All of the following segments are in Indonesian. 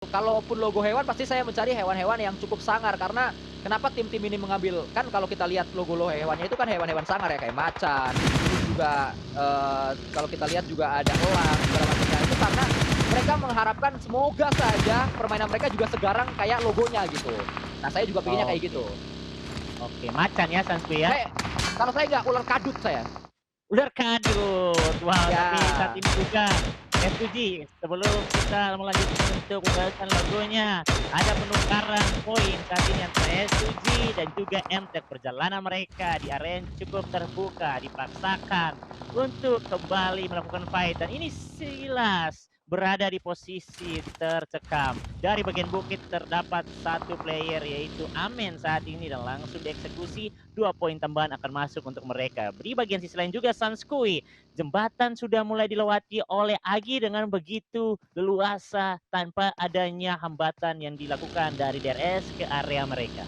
Kalaupun logo hewan pasti saya mencari hewan-hewan yang cukup sangar karena kenapa tim-tim ini mengambil kan kalau kita lihat logo hewannya itu kan hewan-hewan sangar ya kayak macan, terus juga, kalau kita lihat juga ada elang segala macamnya itu karena mereka mengharapkan semoga saja permainan mereka juga segarang kayak logonya gitu. Nah saya juga pengennya kayak Oke, gitu. oke, macan ya Sansui ya? Kalau saya nggak ular kadut saya. Ular kadut. Wow, tapi saat Ya. ini juga S2G, sebelum kita melanjutkan untuk pembahasan logonya, ada penukaran poin saat ini antara S2G dan juga MTech. Perjalanan mereka di area yang cukup terbuka, dipaksakan untuk kembali melakukan fight. Dan ini Silas berada di posisi tercekam. Dari bagian bukit terdapat satu player yaitu Amen saat ini dan langsung dieksekusi. 2 poin tambahan akan masuk untuk mereka. Di bagian sisi lain juga Sanskui. Jembatan sudah mulai dilewati oleh Agi dengan begitu leluasa tanpa adanya hambatan yang dilakukan dari DRS ke area mereka.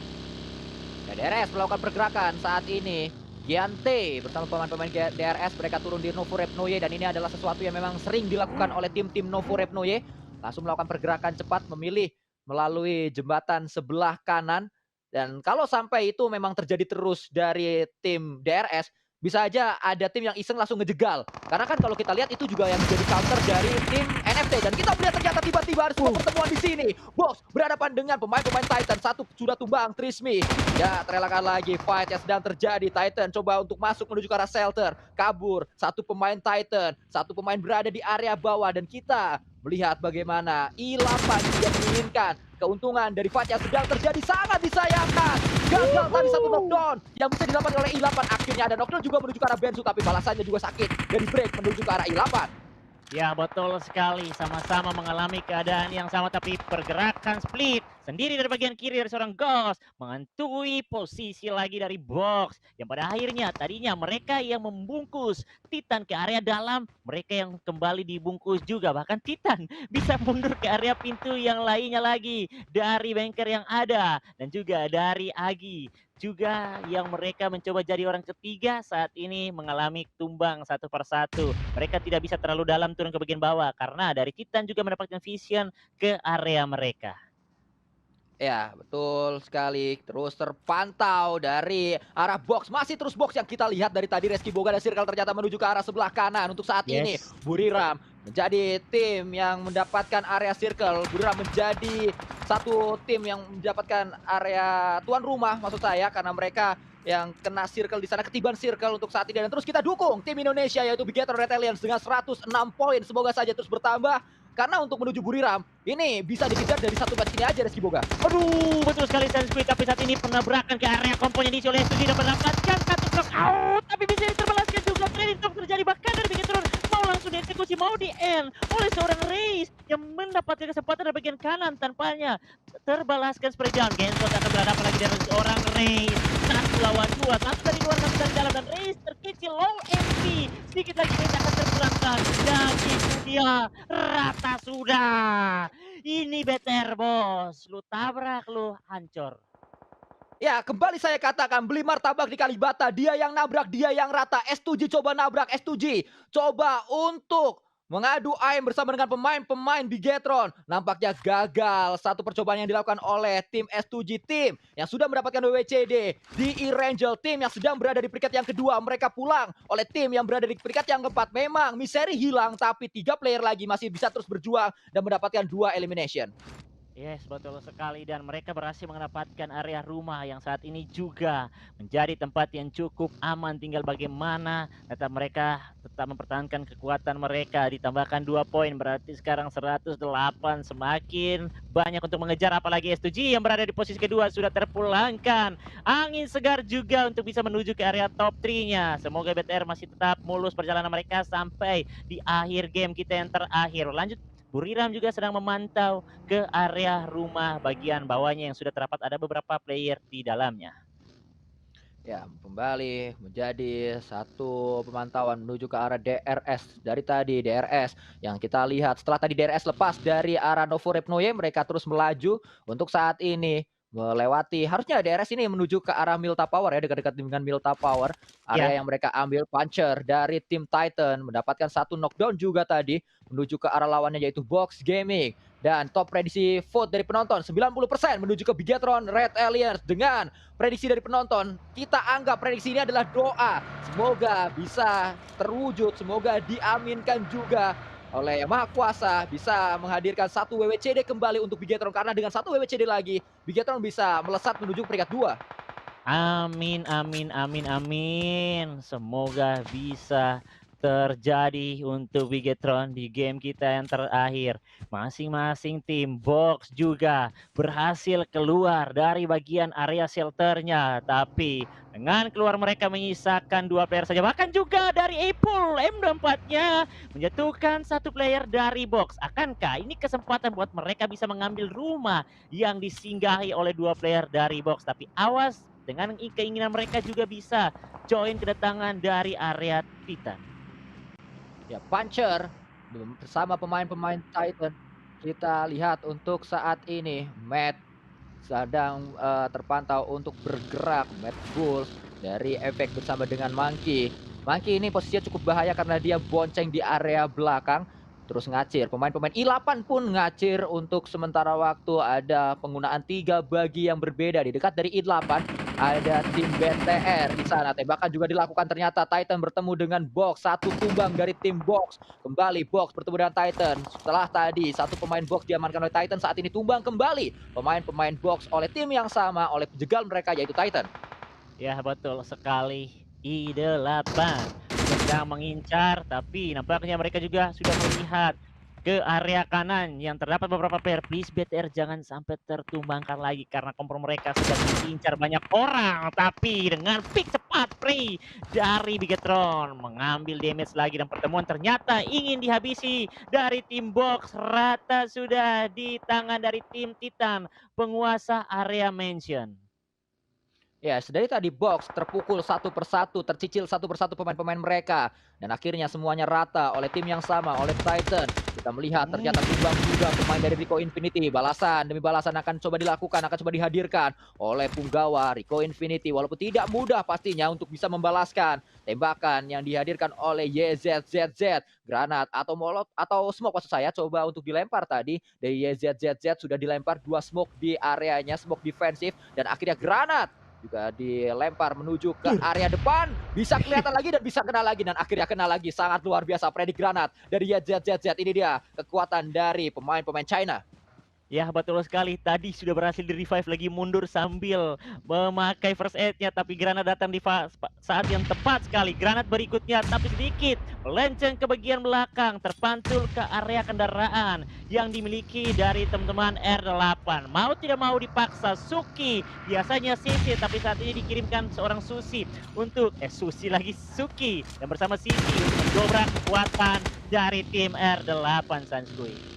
Ya, DRS melakukan pergerakan saat ini. Giante bersama pemain-pemain DRS mereka turun di Novo Repnoye dan ini adalah sesuatu yang memang sering dilakukan oleh tim-tim Novo Repnoye. Langsung melakukan pergerakan cepat memilih melalui jembatan sebelah kanan dan kalau sampai itu memang terjadi terus dari tim DRS bisa aja ada tim yang iseng langsung ngejegal. Karena kan kalau kita lihat itu juga yang menjadi counter dari tim NFT dan kita melihat ternyata tiba-tiba ada sebuah pertemuan di sini. Box berhadapan dengan pemain-pemain Titan. Satu sudah tumbang Trismi. Ya, terelakkan lagi fight yang sedang terjadi. Titan coba untuk masuk menuju ke arah shelter. Kabur. Satu pemain Titan. Satu pemain berada di area bawah. Dan kita melihat bagaimana I8 juga menginginkan keuntungan dari fight yang sedang terjadi. Sangat disayangkan. Gagal tadi satu knockdown yang bisa dilakukan oleh I8. Akhirnya ada knockdown juga menuju ke arah Bensu. Tapi balasannya juga sakit dari break menuju ke arah I8. Ya, betul sekali. Sama-sama mengalami keadaan yang sama, tapi pergerakan split sendiri dari bagian kiri dari seorang Ghost menghantui posisi lagi dari Box yang pada akhirnya tadinya mereka yang membungkus Titan ke area dalam, mereka yang kembali dibungkus juga. Bahkan Titan bisa mundur ke area pintu yang lainnya lagi dari banker yang ada dan juga dari Agi juga yang mereka mencoba jadi orang ketiga saat ini mengalami tumbang satu persatu. Mereka tidak bisa terlalu dalam turun ke bagian bawah karena dari Titan juga mendapatkan vision ke area mereka. Ya, betul sekali. Terus terpantau dari arah box. Masih terus box yang kita lihat dari tadi Reski Boga dan Circle ternyata menuju ke arah sebelah kanan. Untuk saat ini, Yes. Buriram menjadi tim yang mendapatkan area circle. Buriram menjadi satu tim yang mendapatkan area tuan rumah maksud saya karena mereka yang kena circle di sana ketiban circle untuk saat ini dan terus kita dukung tim Indonesia yaitu Bigetron Red Aliens dengan 106 poin semoga saja terus bertambah karena untuk menuju Buriram ini bisa dikejar dari satu match ini aja Reski Boga. Aduh, betul sekali Sensui, tapi saat ini penabrakan ke area komponya diisi oleh Suji dan mendapatkan satu knockout, tapi bisa terbalaskan juga. Trading talk terjadi bahkan dari Bigetron mau langsung dieksekusi, mau di end oleh seorang Reis yang mendapatkan kesempatan dari bagian kanan tanpanya terbalaskan seperti jam. Genshot akan berhadapan lagi dengan seorang Reis. Satu lawan dua, satu dari luar, satu dari dalam, dan Reis terkecil low MP. Sedikit lagi Reis akan terpulangkan dan itu dia rata sudah. Ini better bos, lu tabrak lu hancur. Ya, kembali saya katakan beli martabak di Kalibata, dia yang nabrak, dia yang rata. S2G coba nabrak, S2G coba untuk mengadu aim bersama dengan pemain-pemain Bigetron. Nampaknya gagal satu percobaan yang dilakukan oleh tim S2G, tim yang sudah mendapatkan WWCD di E-Rangel, tim yang sedang berada di peringkat yang kedua. Mereka pulang oleh tim yang berada di peringkat yang keempat. Memang Miseri hilang, tapi 3 player lagi masih bisa terus berjuang dan mendapatkan 2 elimination. Yes, betul sekali dan mereka berhasil mendapatkan area rumah yang saat ini juga menjadi tempat yang cukup aman. Tinggal bagaimana tetap mereka tetap mempertahankan kekuatan mereka. Ditambahkan 2 poin berarti sekarang 108, semakin banyak untuk mengejar, apalagi S2G yang berada di posisi kedua sudah terpulangkan. Angin segar juga untuk bisa menuju ke area top 3-nya. Semoga BTR masih tetap mulus perjalanan mereka sampai di akhir game kita yang terakhir. Lanjut, Buriram juga sedang memantau ke area rumah bagian bawahnya yang sudah terdapat ada beberapa player di dalamnya. Ya, kembali menjadi satu pemantauan menuju ke arah DRS. Dari tadi DRS yang kita lihat setelah tadi DRS lepas dari arah Novo Repnoye, mereka terus melaju. Untuk saat ini melewati harusnya DRS ini menuju ke arah Milta Power ya, dekat-dekat dengan Milta Power, Ya, area yang mereka ambil. Puncher dari tim Titan mendapatkan satu knockdown juga tadi, menuju ke arah lawannya yaitu Box Gaming. Dan top prediksi vote dari penonton 90% menuju ke Bigetron Red Aliens. Dengan prediksi dari penonton, kita anggap prediksi ini adalah doa. Semoga bisa terwujud, semoga diaminkan juga oleh Yang Maha Kuasa, bisa menghadirkan satu WWCD kembali untuk Bigetron, karena dengan satu WWCD lagi Bigetron bisa melesat menuju peringkat 2. amin, amin, amin, amin. Semoga bisa terjadi untuk Bigetron di game kita yang terakhir. Masing-masing tim box juga berhasil keluar dari bagian area shelternya, tapi dengan keluar mereka menyisakan 2 player saja. Bahkan juga dari Apple M24-nya menjatuhkan 1 player dari box. Akankah ini kesempatan buat mereka bisa mengambil rumah yang disinggahi oleh 2 player dari box? Tapi awas, dengan keinginan mereka juga bisa join kedatangan dari area Titan. Ya, Puncher bersama pemain-pemain Titan. Kita lihat untuk saat ini Matt sedang terpantau untuk bergerak. Matt Bulls dari efek bersama dengan Monkey. Monkey ini posisinya cukup bahaya karena dia bonceng di area belakang. Terus ngacir, pemain-pemain I8 pun ngacir untuk sementara waktu. Ada penggunaan 3 bagi yang berbeda. Di dekat dari I8 ada tim BTR di sana. Tembakan juga dilakukan, ternyata Titan bertemu dengan Box. Satu tumbang dari tim Box. Kembali Box bertemu dengan Titan. Setelah tadi satu pemain Box diamankan oleh Titan, saat ini tumbang kembali pemain-pemain Box oleh tim yang sama, oleh penjegal mereka yaitu Titan. Ya, betul sekali. I8 sedang mengincar, tapi nampaknya mereka juga sudah melihat ke area kanan yang terdapat beberapa player. Please BTR jangan sampai tertumbangkan lagi karena kompor mereka sudah diincar banyak orang. Tapi dengan pick cepat free dari Bigetron mengambil damage lagi, dan pertemuan ternyata ingin dihabisi dari tim box. Rata sudah di tangan dari tim Titan, penguasa area mansion. Ya, dari tadi Box terpukul satu persatu, tercicil satu persatu pemain-pemain mereka. Dan akhirnya semuanya rata oleh tim yang sama, oleh Titan. Kita melihat ternyata tumbang juga pemain dari Rico Infinity. Balasan demi balasan akan coba dilakukan, akan coba dihadirkan oleh punggawa Rico Infinity. Walaupun tidak mudah pastinya untuk bisa membalaskan tembakan yang dihadirkan oleh YZZZ. Granat atau molot atau smoke maksud saya coba untuk dilempar tadi. Dari YZZZ sudah dilempar 2 smoke di areanya, smoke defensif. Dan akhirnya granat juga dilempar menuju ke area depan, bisa kelihatan lagi dan bisa kena lagi, dan akhirnya kena lagi. Sangat luar biasa predik granat dari YZZZ. Ini dia kekuatan dari pemain-pemain China. Ya, betul sekali. Tadi sudah berhasil di-revive lagi, mundur sambil memakai first aid-nya, tapi granat datang di saat yang tepat sekali. Granat berikutnya tapi sedikit melenceng ke bagian belakang, terpantul ke area kendaraan yang dimiliki dari teman-teman R8. Mau tidak mau dipaksa Suki, biasanya Sisi, tapi saat ini dikirimkan seorang Susi untuk Susi lagi Suki, dan bersama Sisi untuk mendobrak kekuatan dari tim R8 Sanskui.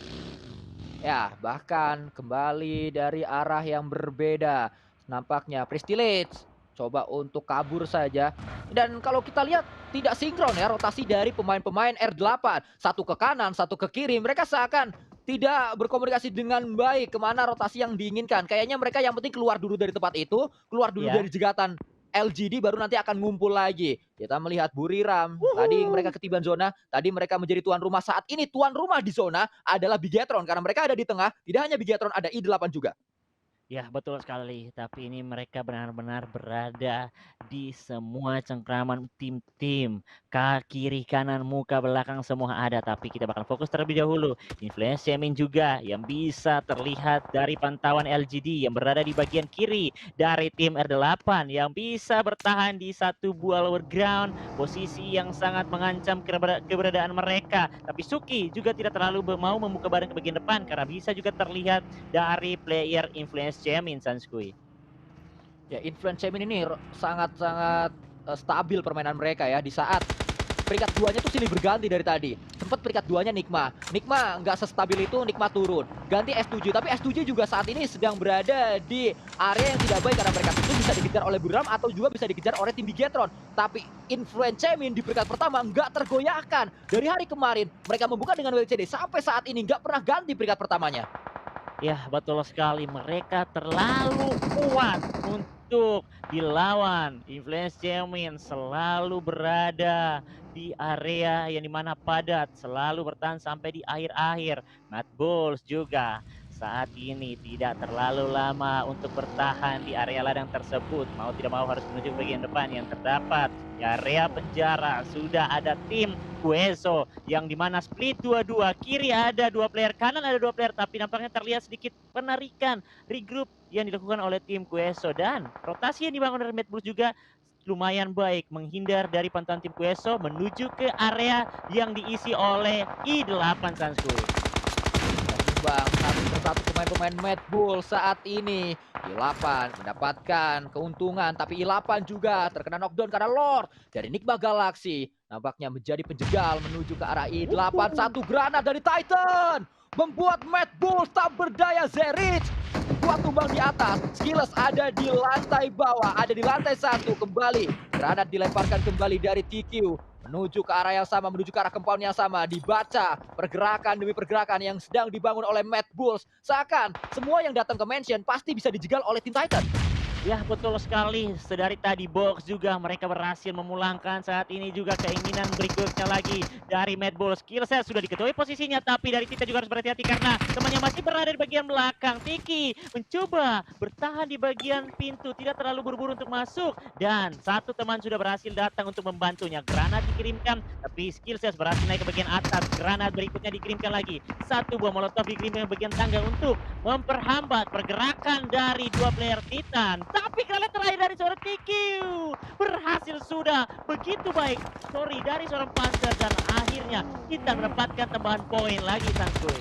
Ya, bahkan kembali dari arah yang berbeda. Nampaknya Pristilich coba untuk kabur saja. Dan kalau kita lihat tidak sinkron ya rotasi dari pemain-pemain R8. Satu ke kanan, satu ke kiri. Mereka seakan tidak berkomunikasi dengan baik kemana rotasi yang diinginkan. Kayaknya mereka yang penting keluar dulu dari tempat itu, keluar dulu Ya. dari jegatan LGD, baru nanti akan ngumpul lagi. Kita melihat Buriram, tadi mereka ketiban zona, tadi mereka menjadi tuan rumah. Saat ini tuan rumah di zona adalah Bigetron, karena mereka ada di tengah. Tidak hanya Bigetron, ada I8 juga. Ya, betul sekali. Tapi ini mereka benar-benar berada di semua cengkraman tim-tim. Kiri, kanan, muka, belakang semua ada. Tapi kita bakal fokus terlebih dahulu. Influence Yamin juga yang bisa terlihat dari pantauan LGD yang berada di bagian kiri dari tim R8 yang bisa bertahan di satu buah lower ground. Posisi yang sangat mengancam keberadaan mereka. Tapi Suki juga tidak terlalu mau membuka badan ke bagian depan karena bisa juga terlihat dari player Influence Jamin Sanskui. Ya, Influence Chamin ini sangat-sangat stabil permainan mereka ya. Di saat peringkat 2-nya tuh silih berganti dari tadi. Sempat peringkat 2-nya Nikma. Nikma nggak sestabil itu, Nikma turun. Ganti S7, tapi S7 juga saat ini sedang berada di area yang tidak baik karena mereka itu bisa dikejar oleh Buram atau juga bisa dikejar oleh tim Bigetron. Tapi Influence Chamin di peringkat pertama nggak tergoyahkan. Dari hari kemarin mereka membuka dengan WCD sampai saat ini nggak pernah ganti peringkat pertamanya. Ya, betul sekali. Mereka terlalu kuat untuk dilawan. Influence Jamin selalu berada di area yang dimana padat, selalu bertahan sampai di akhir-akhir. Matt Bulls juga saat ini tidak terlalu lama untuk bertahan di area ladang tersebut. Mau tidak mau harus menuju ke bagian depan yang terdapat di area penjara. Sudah ada tim Gueso yang dimana split dua-dua, kiri ada 2 player, kanan ada 2 player, tapi nampaknya terlihat sedikit penarikan regroup yang dilakukan oleh tim Gueso, dan rotasi yang dibangun dari Mad Bulls juga lumayan baik menghindar dari pantauan tim Gueso menuju ke area yang diisi oleh I8 Sanskuy. Bang, satu persatu pemain-pemain Mad Bull saat ini. I8 mendapatkan keuntungan, tapi I8 juga terkena knockdown karena Lord dari Nigma Galaxy. Nampaknya menjadi penjegal menuju ke arah I8. Satu granat dari Titan membuat Mad Bull tak berdaya. Zerich buat tumbang di atas. Skills ada di lantai bawah, ada di lantai 1 kembali. Granat dilemparkan kembali dari TQ menuju ke arah yang sama, menuju ke arah compound yang sama. Dibaca pergerakan demi pergerakan yang sedang dibangun oleh Mad Bulls. Seakan semua yang datang ke mansion pasti bisa dijegal oleh tim Titan. Ya, betul sekali. Sedari tadi box juga mereka berhasil memulangkan. Saat ini juga keinginan berikutnya lagi dari Mad Bull. Skill set sudah diketahui posisinya, tapi dari Tita juga harus berhati-hati karena temannya masih berada di bagian belakang. Tiki mencoba bertahan di bagian pintu, tidak terlalu buru-buru untuk masuk, dan satu teman sudah berhasil datang untuk membantunya. Granat dikirimkan, tapi skill set berhasil naik ke bagian atas. Granat berikutnya dikirimkan lagi. Satu buah molotov dikirimkan ke bagian tangga untuk memperhambat pergerakan dari 2 player Titan. Tapi kalian terakhir dari seorang TQ berhasil sudah begitu baik. Sorry, dari seorang Panzer, dan akhirnya kita mendapatkan tambahan poin lagi Sanskuy.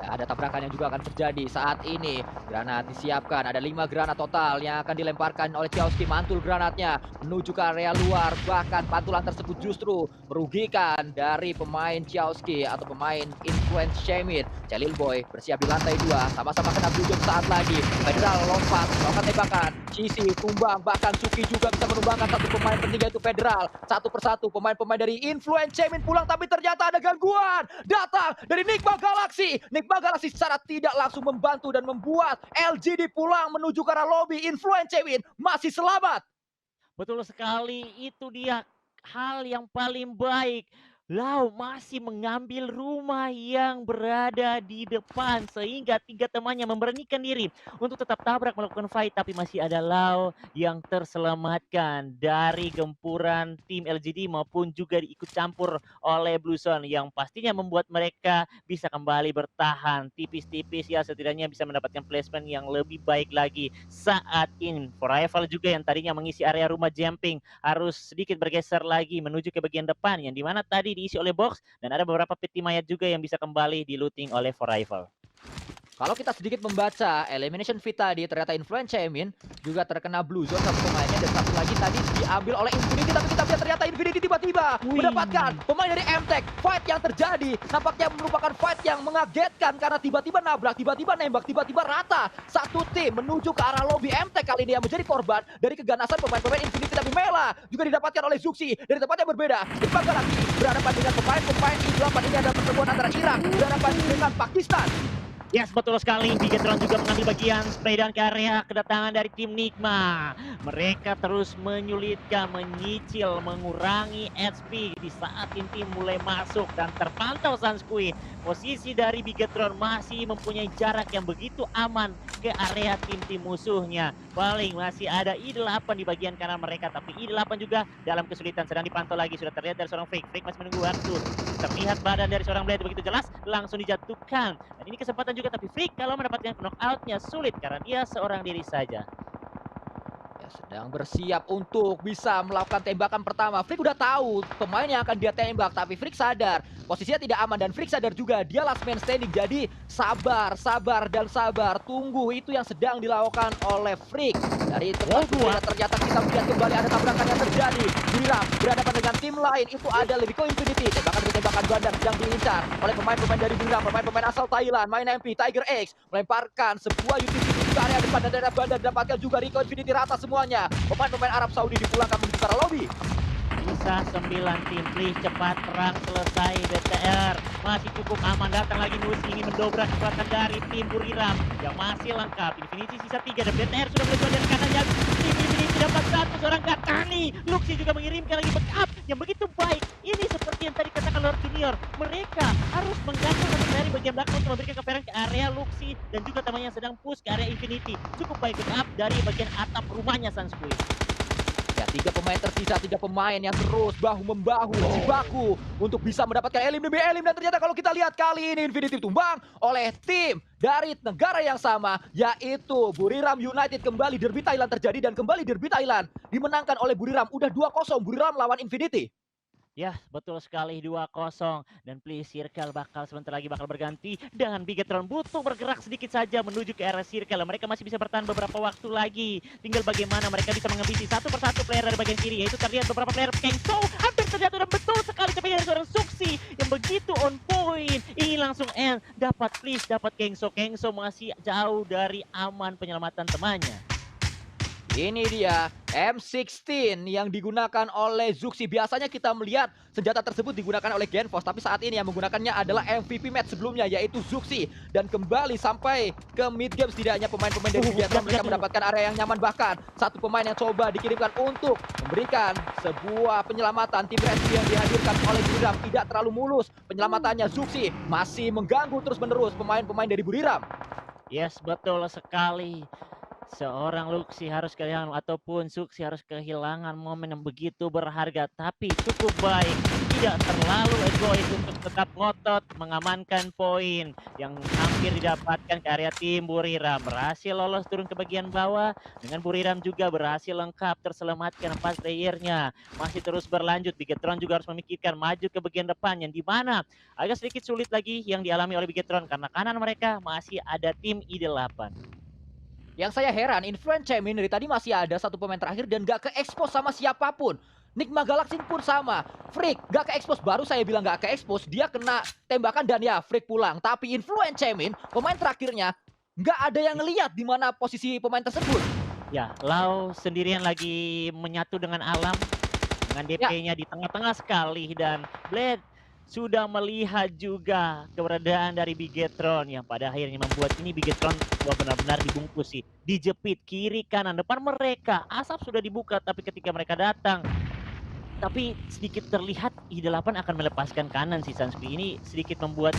Ya, ada tabrakan yang juga akan terjadi saat ini. Granat disiapkan, ada 5 granat total yang akan dilemparkan oleh Ciauski. Mantul granatnya menuju ke area luar. Bahkan pantulan tersebut justru merugikan dari pemain Ciauski atau pemain Influence Shamin. Celil Boy bersiap di lantai 2, sama-sama kena blue saat lagi. Federal lompat, melakukan tembakan. Cici tumbang, bahkan Suki juga bisa menumbangkan satu pemain penting yaitu Federal. Satu persatu pemain-pemain dari Influence Shamin pulang, tapi ternyata ada gangguan datang dari Nigma Galaxy. Nigma Galaxy secara tidak langsung membantu dan membuat LGD pulang menuju ke arah lobby. Influence Shamin masih selamat. Betul sekali, itu dia hal yang paling baik. Lau masih mengambil rumah yang berada di depan sehingga 3 temannya memberanikan diri untuk tetap tabrak melakukan fight, tapi masih ada Lau yang terselamatkan dari gempuran tim LGD maupun juga diikut campur oleh Blue Zone yang pastinya membuat mereka bisa kembali bertahan tipis-tipis, ya setidaknya bisa mendapatkan placement yang lebih baik lagi saat ini. Forever juga yang tadinya mengisi area rumah jumping harus sedikit bergeser lagi menuju ke bagian depan yang dimana tadi diisi oleh box, dan ada beberapa peti mayat juga yang bisa kembali di looting oleh Forever. Kalau kita sedikit membaca elimination feed tadi, ternyata Influence Chaemin juga terkena blue zone satu pemainnya, dan satu lagi tadi diambil oleh Infinity, tapi kita lihat ternyata Infinity tiba-tiba mendapatkan pemain dari MTech. Fight yang terjadi nampaknya merupakan fight yang mengagetkan karena tiba-tiba nabrak, tiba-tiba nembak, tiba-tiba rata. Satu tim menuju ke arah lobby MTech kali ini yang menjadi korban dari keganasan pemain-pemain Infinity, tapi Mela juga didapatkan oleh Zuxi dari tempat yang berbeda. Nigma Galaxy berhadapan dengan pemain-pemain I8. Ini adalah pertemuan antara Irak berhadapan dengan Pakistan. Yes, betul sekali. Bigetron juga mengambil bagian spray dan ke area kedatangan dari tim Nigma. Mereka terus menyulitkan, menyicil, mengurangi HP di saat tim-tim mulai masuk dan terpantau Sanskuy. Posisi dari Bigetron masih mempunyai jarak yang begitu aman ke area tim-tim musuhnya. Paling masih ada I8 di bagian kanan mereka, tapi I8 juga dalam kesulitan, sedang dipantau lagi. Sudah terlihat dari seorang Freak. Freak masih menunggu waktu. Terlihat badan dari seorang Blade begitu jelas, langsung dijatuhkan. Dan ini kesempatan juga, tapi Freak kalau mendapatkan knockout-nya sulit karena dia seorang diri saja. Ya, sedang bersiap untuk bisa melakukan tembakan pertama. Freak udah tahu pemain yang akan dia tembak, tapi Freak sadar posisinya tidak aman, dan Freak sadar juga dia last man standing. Jadi sabar, sabar, dan sabar. Tunggu, itu yang sedang dilakukan oleh Freak. Dari tempat berbeda ternyata kita melihat kembali ada tabrakan yang terjadi. Buriram berhadapan dengan tim lain, itu ada Levico Infinity. Tembakan demi tembakan bandar sedang diincar oleh pemain-pemain dari Buriram, pemain-pemain asal Thailand. Main MP, Tiger X melemparkan sebuah UTC ke area depan, dan daerah bandar didapatkan juga Rico Infinity rata semuanya. Pemain-pemain Arab Saudi dipulangkan menuju ke arah lobby. Tersisa 9 tim, please cepat perang selesai BTR. Masih cukup aman, datang lagi Nusi ingin mendobrak kekuatan dari tim Buriram yang masih lengkap. Infinity sisa 3 dan BTR sudah mulai dari kanannya. Tim Infinity dapat 1 seorang Gatani. Luxi juga mengirimkan lagi backup yang begitu baik. Ini seperti yang tadi katakan Lord Junior, mereka harus mengganggu dari bagian belakang untuk memberikan keperan ke area Luxi dan juga temannya yang sedang push ke area Infinity. Cukup baik backup dari bagian atap rumahnya Sanskui. Ya, 3 pemain tersisa, 3 pemain yang terus bahu-membahu, baku untuk bisa mendapatkan elim demi elim. Dan ternyata kalau kita lihat kali ini Infinity tumbang oleh tim dari negara yang sama, yaitu Buriram United. Kembali derby Thailand terjadi dan kembali derby Thailand dimenangkan oleh Buriram. Udah 2-0 Buriram lawan Infinity. Ya, betul sekali 2-0 dan please Circle sebentar lagi bakal berganti dan Bigetron butuh bergerak sedikit saja menuju ke area Circle. Mereka masih bisa bertahan beberapa waktu lagi. Tinggal bagaimana mereka bisa menghabisi satu persatu player dari bagian kiri, yaitu terlihat beberapa player Kengso hampir terjatuh dan betul sekali tapi dari seorang Suksi yang begitu on point. Ini langsung end, dapat Kengso. Kengso masih jauh dari aman penyelamatan temannya. Ini dia M16 yang digunakan oleh Zuxi. Biasanya kita melihat senjata tersebut digunakan oleh Genfos, tapi saat ini yang menggunakannya adalah MVP match sebelumnya, yaitu Zuxi. Dan kembali sampai ke mid game, setidaknya pemain-pemain dari Bigetron mereka mendapatkan area yang nyaman. Bahkan satu pemain yang coba dikirimkan untuk memberikan sebuah penyelamatan. Tim rescue yang dihadirkan oleh Buriram tidak terlalu mulus penyelamatannya. Zuxi masih mengganggu terus-menerus pemain-pemain dari Buriram. Yes, betul sekali. Seorang Luxi harus kehilangan ataupun Suksi harus kehilangan momen yang begitu berharga, tapi cukup baik, tidak terlalu egois untuk tetap ngotot mengamankan poin yang hampir didapatkan ke area tim Buriram. Berhasil lolos turun ke bagian bawah, dengan Buriram juga berhasil lengkap terselamatkan 4 playernya. Masih terus berlanjut, Bigetron juga harus memikirkan maju ke bagian depan yang dimana agak sedikit sulit lagi yang dialami oleh Bigetron karena kanan mereka masih ada tim ID8. Yang saya heran, Influence Chemin dari tadi masih ada satu pemain terakhir dan gak ke-expose sama siapapun. Nigma Galaxy pun sama. Freak gak ke-expose, baru saya bilang gak ke-expose. Dia kena tembakan dan ya Freak pulang. Tapi Influence Chemin, pemain terakhirnya, gak ada yang ngeliat di mana posisi pemain tersebut. Ya, Lau sendirian lagi menyatu dengan alam. Dengan DP-nya di tengah-tengah sekali. Dan Blade sudah melihat juga keberadaan dari Bigetron yang pada akhirnya membuat ini Bigetron benar-benar dibungkus sih, dijepit kiri kanan depan mereka. Asap sudah dibuka tapi ketika mereka datang, tapi sedikit terlihat I8 akan melepaskan kanan sih Sanskui. Ini sedikit membuat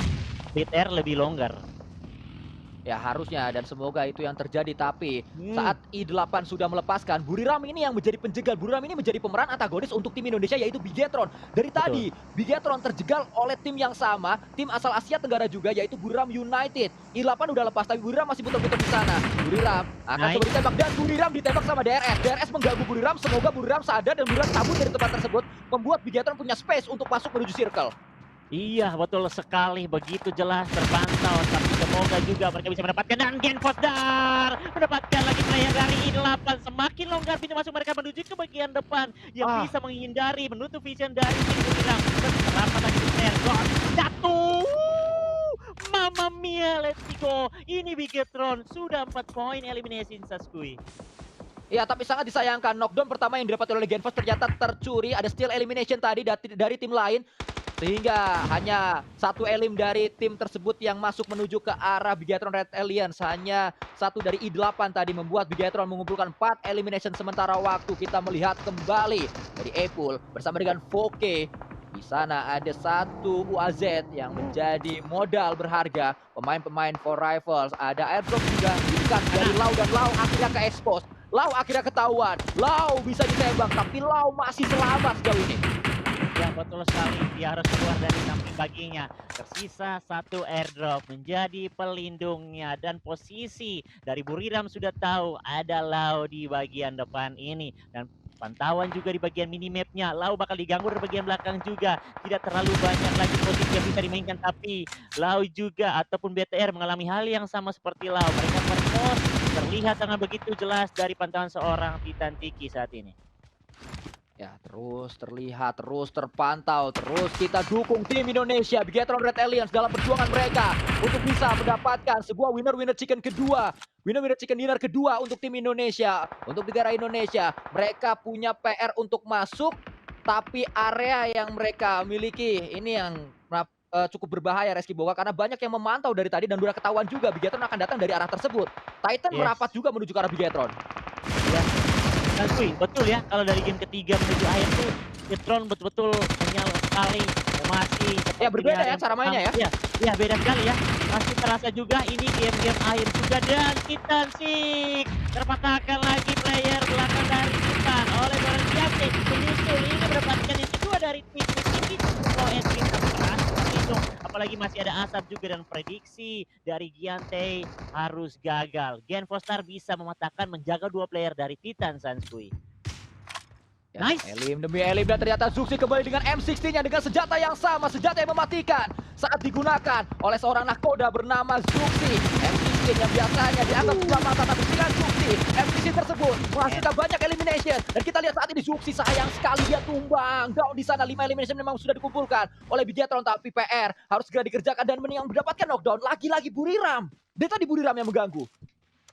BTR lebih longgar. Ya harusnya dan semoga itu yang terjadi. Tapi saat I8 sudah melepaskan, Buriram ini yang menjadi penjegal. Buriram ini menjadi pemeran antagonis untuk tim Indonesia, yaitu Bigetron. Dari tadi Bigetron terjegal oleh tim yang sama, tim asal Asia Tenggara juga, yaitu Buriram United. I8 udah lepas tapi Buriram masih putar-putar di sana. Buriram akan coba ditembak dan Buriram ditembak sama DRS. DRS mengganggu Buriram, semoga Buriram sadar dan Buriram kabur dari tempat tersebut, membuat Bigetron punya space untuk masuk menuju circle. Iya, betul sekali, begitu jelas terpantau, tapi semoga juga mereka bisa mendapatkan dan Genfosdar mendapatkan lagi player dari I8. Semakin longgar pintu masuk mereka menuju ke bagian depan yang bisa menghindari menutup vision dari tim Buriram. Terlalu lagi player God jatuh. Mamma mia, let's go. Ini Bigetron sudah 4 poin elimination Sanskui. Ya, tapi sangat disayangkan knockdown pertama yang didapat oleh Genfos ternyata tercuri. Ada steal elimination tadi dari tim lain. Sehingga hanya satu elim dari tim tersebut yang masuk menuju ke arah Bigetron Red Alliance. Hanya satu dari I8 tadi membuat Bigetron mengumpulkan 4 elimination. Sementara waktu kita melihat kembali dari Epul bersama dengan Foke. Di sana ada satu UAZ yang menjadi modal berharga. Pemain-pemain For Rivals. Ada airdrop juga diberikan dari Lau dan Lau akhirnya ke-expose. Lau akhirnya ketahuan. Lau bisa ditembak tapi Lau masih selamat sejauh ini. Ya betul sekali, dia harus keluar dari samping baginya. Tersisa satu airdrop menjadi pelindungnya dan posisi dari Buriram sudah tahu ada Lau di bagian depan ini. Dan pantauan juga di bagian minimapnya, Lau bakal diganggu dari bagian belakang juga. Tidak terlalu banyak lagi posisi yang bisa dimainkan, tapi Lau juga ataupun BTR mengalami hal yang sama seperti Lau. Mereka terpos terlihat dengan begitu jelas dari pantauan seorang Titan Tiki saat ini. Ya, terus terlihat, terus terpantau, terus kita dukung tim Indonesia, Bigetron Red Alliance dalam perjuangan mereka untuk bisa mendapatkan sebuah winner-winner chicken kedua, winner-winner chicken dinner kedua untuk tim Indonesia, untuk negara Indonesia. Mereka punya PR untuk masuk tapi area yang mereka miliki ini yang cukup berbahaya Reski Boga karena banyak yang memantau dari tadi dan udah ketahuan juga Bigetron akan datang dari arah tersebut. Titan Yes. merapat juga menuju ke arah Bigetron. Ya. Dan betul ya, kalau dari game ketiga menuju akhir tuh Bigetron betul-betul kenyal sekali. Masih Ya berbeda ya cara mainnya ya. Iya, iya beda sekali ya. Masih terasa juga ini game-game akhir juga dan Titan Sik terpatahkan lagi player belakang dari Titan oleh Borosiate. Menyusul ini mendapatkan yang kedua dari tim ini. Kalau entry berat, tapi dong apalagi masih ada asap juga dan prediksi dari Giante harus gagal. Gen Foster bisa mematahkan menjaga dua player dari Titan Sanskui. Ya, Nice. Elim demi Elim dan ternyata Zuxi kembali dengan M16-nya dengan senjata yang sama, senjata yang mematikan saat digunakan oleh seorang nakoda bernama Zuxi. M16 yang biasanya dianggap sebelah mata tapi dengan Zuxi, M16 tersebut menghasilkan banyak elimination dan kita lihat saat ini Zuxi sayang sekali dia tumbang. Down di sana 5 elimination memang sudah dikumpulkan oleh Bigetron tapi PR harus segera dikerjakan dan yang mendapatkan knockdown lagi-lagi Buriram. Dia tadi Buriram yang mengganggu.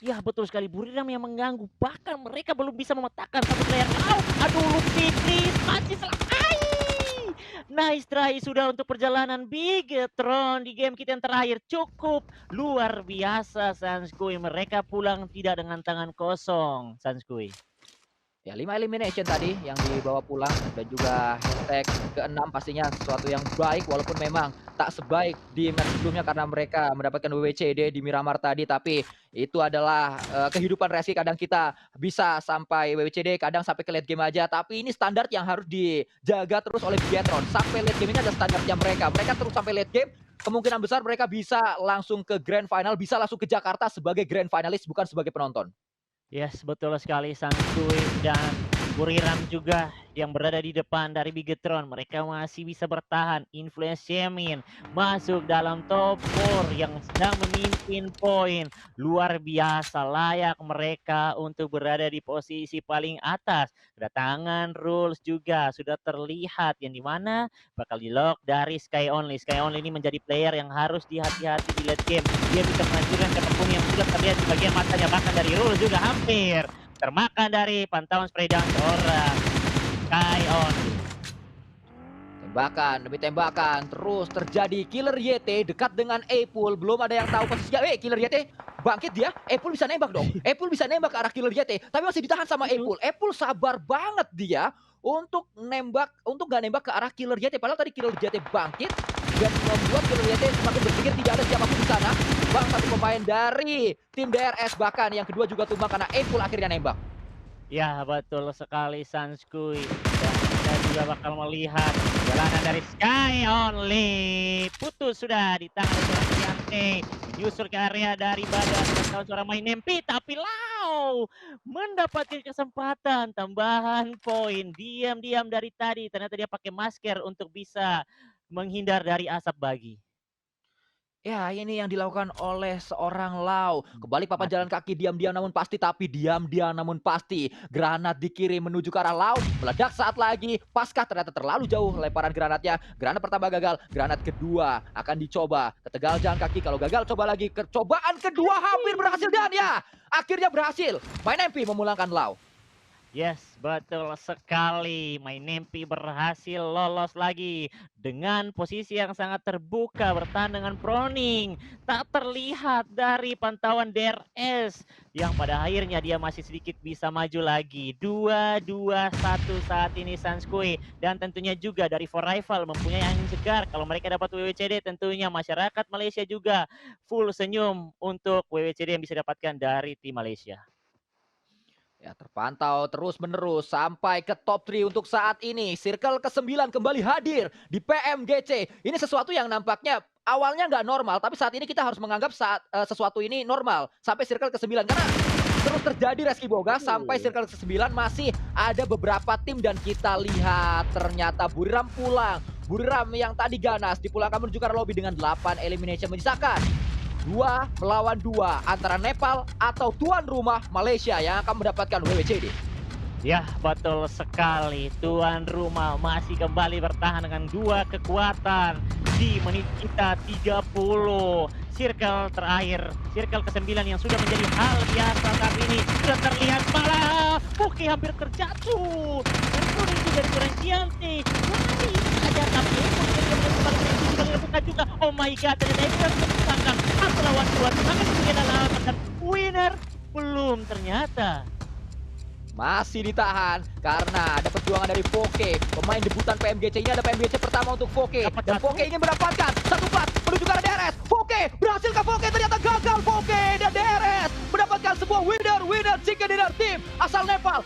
Ya betul sekali, Buriram yang mengganggu. Bahkan mereka belum bisa mematahkan satu player. Aduh, Lutfi please, masih selesai. Nice try sudah untuk perjalanan Bigetron di game kita yang terakhir. Cukup luar biasa Sanskui. Mereka pulang tidak dengan tangan kosong Sanskui. Ya 5 elimination tadi yang dibawa pulang dan juga hashtag ke-6 pastinya sesuatu yang baik walaupun memang tak sebaik di match sebelumnya karena mereka mendapatkan WWCD di Miramar tadi tapi itu adalah kehidupan Reski kadang kita bisa sampai WWCD kadang sampai ke late game aja tapi ini standar yang harus dijaga terus oleh Bigetron sampai late game ini ada standarnya mereka terus sampai late game kemungkinan besar mereka bisa langsung ke grand final bisa langsung ke Jakarta sebagai grand finalis bukan sebagai penonton. Yes, betul sekali Sanskui dan Buriram juga yang berada di depan dari Bigetron. Mereka masih bisa bertahan. Influence Shemin masuk dalam top 4 yang sedang memimpin poin. Luar biasa, layak mereka untuk berada di posisi paling atas. Kedatangan Rules juga sudah terlihat yang dimana bakal di lock dari Sky Only. Sky Only ini menjadi player yang harus dihati-hati di late game. Dia bisa menghancurkan siapapun yang sudah terlihat di bagian matanya. Bahkan dari Rules juga hampir termakan dari pantauan spray down seorang Sky Only. Tembakan demi tembakan terus terjadi. Killer YT dekat dengan Epul, belum ada yang tahu posisinya. Killer YT bangkit dia. Epul bisa nembak dong. Epul bisa nembak ke arah Killer YT, tapi masih ditahan sama Epul. Epul sabar banget dia untuk nggak nembak ke arah Killer YT. Padahal tadi Killer YT bangkit dan membuat Killer YT semakin berpikir tidak ada siapapun di sana. Bang satu pemain dari tim DRS bahkan yang kedua juga tumbang karena Epul akhirnya nembak. Ya betul sekali Sanskui. Dan kita juga bakal melihat jalanan dari Sky Only. Putus sudah di tangan seorang Giante. Menyusul ke area dari badan tahun seorang main MP. Tapi Lau mendapatkan kesempatan tambahan poin. Diam-diam dari tadi. Ternyata dia pakai masker untuk bisa menghindar dari asap bagi. Ya, ini yang dilakukan oleh seorang Lau. Kembali papan jalan kaki diam-diam namun pasti, tapi diam-diam namun pasti. Granat dikirim menuju ke arah Lau. Meledak saat lagi. Pasca ternyata terlalu jauh lemparan granatnya. Granat pertama gagal. Granat kedua akan dicoba. Ketegal jalan kaki. Kalau gagal, coba lagi. Cobaan kedua hampir berhasil dan ya, akhirnya berhasil. Main MP memulangkan Lau. Yes, betul sekali. Main Nempi berhasil lolos lagi dengan posisi yang sangat terbuka bertahan dengan proning. Tak terlihat dari pantauan DRS yang pada akhirnya dia masih sedikit bisa maju lagi. 2-2-1 saat ini Sanskui dan tentunya juga dari For Rival mempunyai angin segar. Kalau mereka dapat WWCD tentunya masyarakat Malaysia juga full senyum untuk WWCD yang bisa dapatkan dari tim Malaysia. Ya, terpantau terus-menerus sampai ke top 3 untuk saat ini. Circle ke-9 kembali hadir di PMGC. Ini sesuatu yang nampaknya awalnya nggak normal, tapi saat ini kita harus menganggap sesuatu ini normal. Sampai circle ke-9, karena terus terjadi Reski Boga sampai circle ke-9 masih ada beberapa tim dan kita lihat ternyata Buriram pulang. Buriram yang tadi ganas dipulangkan menuju ke arah lobby dengan 8 elimination menyisakan 2 melawan 2 antara Nepal atau tuan rumah Malaysia yang akan mendapatkan WWCD. Ya, betul sekali. Tuan rumah masih kembali bertahan dengan dua kekuatan di menit kita 30. Circle terakhir, circle ke-9 yang sudah menjadi hal biasa saat ini sudah terlihat malah Poke hampir terjatuh. Dan itu dari Turan Giante. Lari saja tapi Poke kembali dilakukan juga. Oh my god, ternyata itu yang menciptakan satu lawan dua. Tapi kemudian adalah dan winner belum ternyata. Masih ditahan karena ada perjuangan dari Poke. Pemain debutan PMGC ini ada PMGC pertama untuk Poke. Dapat Dan satu. Poke ingin mendapatkan satu plat menuju ke arah DRS. Poke, berhasilkah Poke? Ternyata gagal Poke dan DRS mendapatkan sebuah winner chicken dinner team asal Nepal.